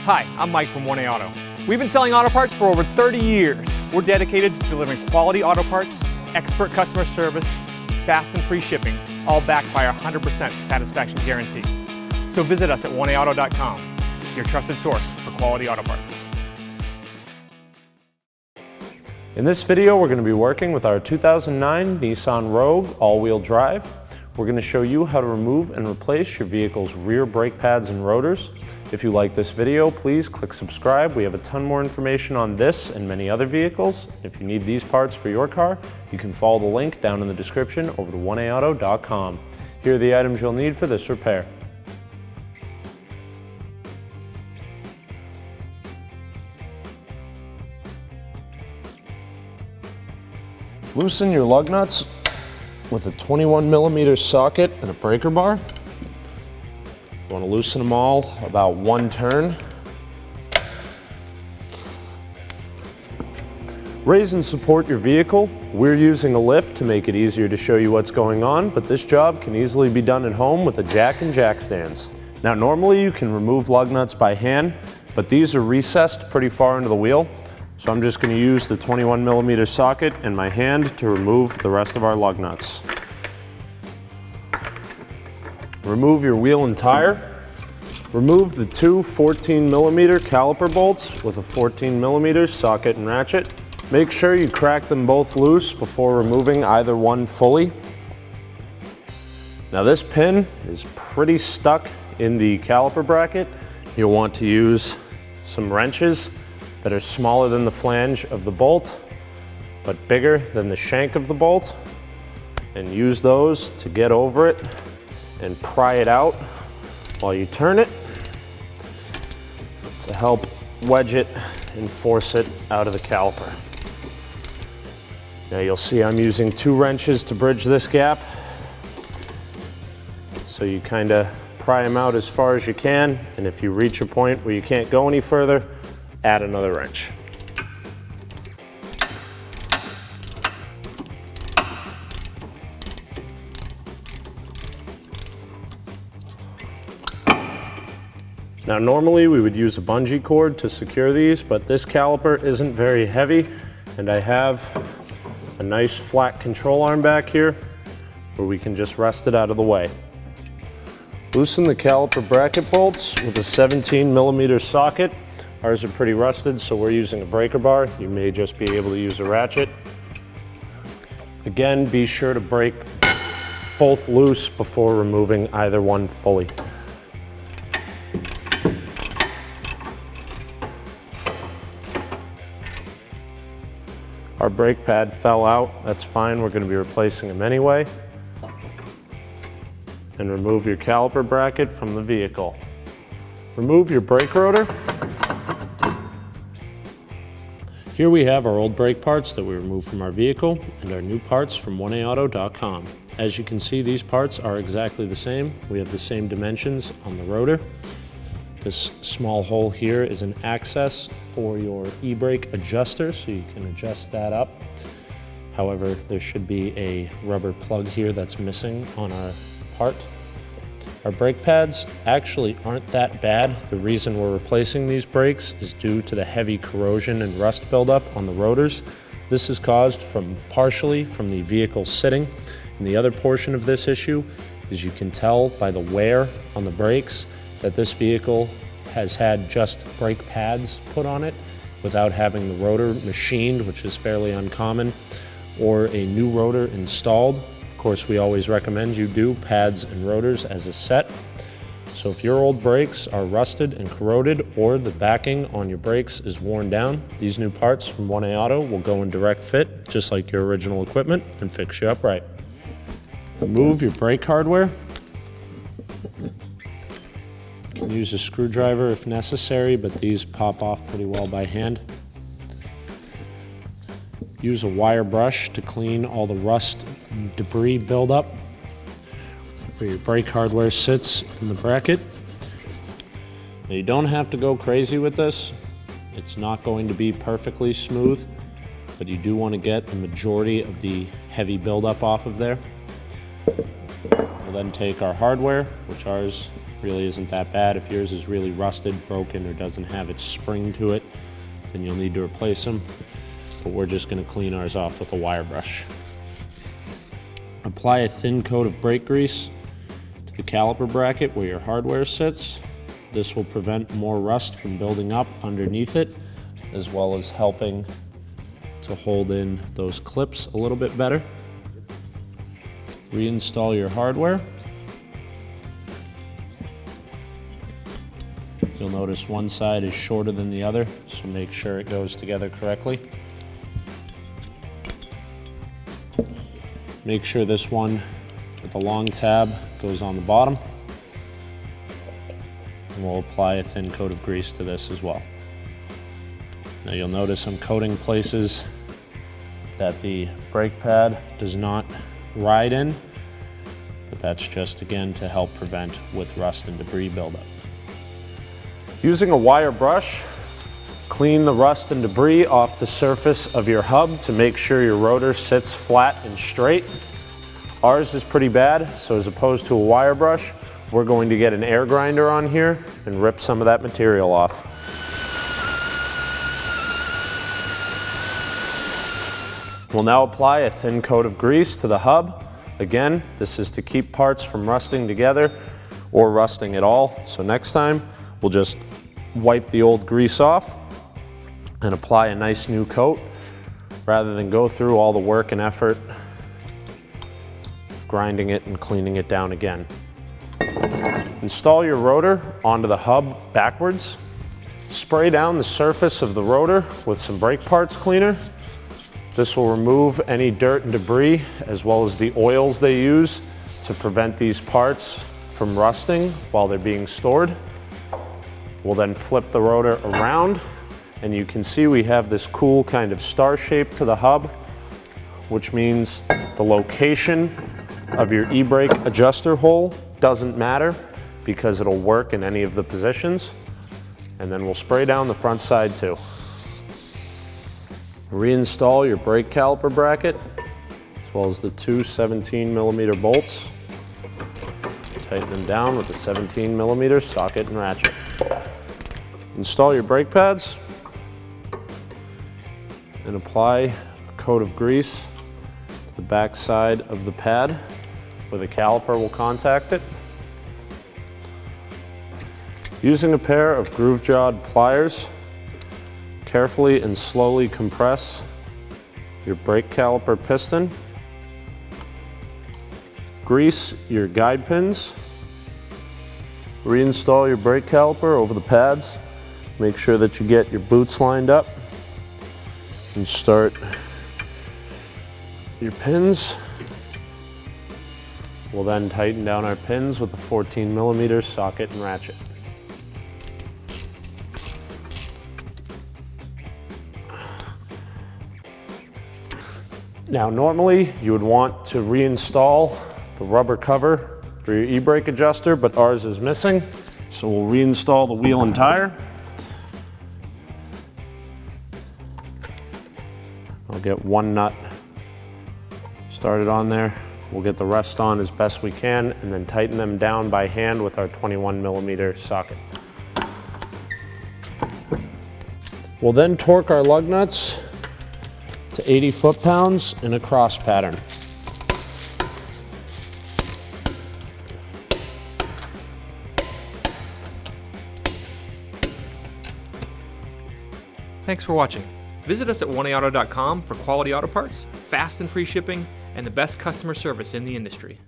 Hi, I'm Mike from 1A Auto. We've been selling auto parts for over 30 years. We're dedicated to delivering quality auto parts, expert customer service, fast and free shipping, all backed by our 100% satisfaction guarantee. So visit us at 1aauto.com, your trusted source for quality auto parts. In this video, we're going to be working with our 2009 Nissan Rogue all-wheel drive. We're going to show you how to remove and replace your vehicle's rear brake pads and rotors. If you like this video, please click subscribe. We have a ton more information on this and many other vehicles. If you need these parts for your car, you can follow the link down in the description over to 1aauto.com. Here are the items you'll need for this repair. Loosen your lug nuts with a 21mm socket and a breaker bar. You want to loosen them all about one turn. Raise and support your vehicle. We're using a lift to make it easier to show you what's going on, but this job can easily be done at home with a jack and jack stands. Now normally you can remove lug nuts by hand, but these are recessed pretty far into the wheel. So I'm just going to use the 21mm socket in my hand to remove the rest of our lug nuts. Remove your wheel and tire. Remove the two 14mm caliper bolts with a 14mm socket and ratchet. Make sure you crack them both loose before removing either one fully. Now this pin is pretty stuck in the caliper bracket. You'll want to use some wrenches that are smaller than the flange of the bolt, but bigger than the shank of the bolt, and use those to get over it and pry it out while you turn it to help wedge it and force it out of the caliper. Now you'll see I'm using two wrenches to bridge this gap. So you kind of pry them out as far as you can, and if you reach a point where you can't go any further, add another wrench. Now normally we would use a bungee cord to secure these, but this caliper isn't very heavy, and I have a nice flat control arm back here where we can just rest it out of the way. Loosen the caliper bracket bolts with a 17mm socket. Ours are pretty rusted, so we're using a breaker bar. You may just be able to use a ratchet. Again, be sure to break both loose before removing either one fully. Our brake pad fell out. That's fine. We're going to be replacing them anyway. And remove your caliper bracket from the vehicle. Remove your brake rotor. Here we have our old brake parts that we removed from our vehicle and our new parts from 1aauto.com. As you can see, these parts are exactly the same. We have the same dimensions on the rotor. This small hole here is an access for your e-brake adjuster, so you can adjust that up. However, there should be a rubber plug here that's missing on our part. Our brake pads actually aren't that bad. The reason we're replacing these brakes is due to the heavy corrosion and rust buildup on the rotors. This is caused partially from the vehicle sitting. And the other portion of this issue is you can tell by the wear on the brakes that this vehicle has had just brake pads put on it without having the rotor machined, which is fairly uncommon, or a new rotor installed. Of course, we always recommend you do pads and rotors as a set. So if your old brakes are rusted and corroded, or the backing on your brakes is worn down, these new parts from 1A Auto will go in direct fit, just like your original equipment, and fix you up right. Remove your brake hardware. You can use a screwdriver if necessary, but these pop off pretty well by hand. Use a wire brush to clean all the rust and debris buildup where your brake hardware sits in the bracket. Now you don't have to go crazy with this. It's not going to be perfectly smooth, but you do want to get the majority of the heavy buildup off of there. We'll then take our hardware, which ours really isn't that bad. If yours is really rusted, broken, or doesn't have its spring to it, then you'll need to replace them. But we're just going to clean ours off with a wire brush. Apply a thin coat of brake grease to the caliper bracket where your hardware sits. This will prevent more rust from building up underneath it, as well as helping to hold in those clips a little bit better. Reinstall your hardware. You'll notice one side is shorter than the other, so make sure it goes together correctly. Make sure this one with the long tab goes on the bottom. And we'll apply a thin coat of grease to this as well. Now you'll notice I'm coating places that the brake pad does not ride in, but that's just again to help prevent with rust and debris buildup. Using a wire brush, clean the rust and debris off the surface of your hub to make sure your rotor sits flat and straight. Ours is pretty bad, so as opposed to a wire brush, we're going to get an air grinder on here and rip some of that material off. We'll now apply a thin coat of grease to the hub. Again, this is to keep parts from rusting together or rusting at all. So next time, we'll just wipe the old grease off and apply a nice new coat rather than go through all the work and effort of grinding it and cleaning it down again. Install your rotor onto the hub backwards. Spray down the surface of the rotor with some brake parts cleaner. This will remove any dirt and debris as well as the oils they use to prevent these parts from rusting while they're being stored. We'll then flip the rotor around and you can see we have this cool kind of star shape to the hub, which means the location of your e-brake adjuster hole doesn't matter because it'll work in any of the positions. And then we'll spray down the front side too. Reinstall your brake caliper bracket as well as the two 17mm bolts. Tighten them down with the 17mm socket and ratchet. Install your brake pads and apply a coat of grease to the back side of the pad where the caliper will contact it. Using a pair of groove-jawed pliers, carefully and slowly compress your brake caliper piston. Grease your guide pins. Reinstall your brake caliper over the pads. Make sure that you get your boots lined up and start your pins. We'll then tighten down our pins with a 14mm socket and ratchet. Now normally you would want to reinstall the rubber cover for your e-brake adjuster, but ours is missing. So we'll reinstall the wheel and tire. I'll get one nut started on there. We'll get the rest on as best we can and then tighten them down by hand with our 21mm socket. We'll then torque our lug nuts to 80 foot-pounds in a cross pattern. Thanks for watching. Visit us at oneauto.com for quality auto parts, fast and free shipping, and the best customer service in the industry.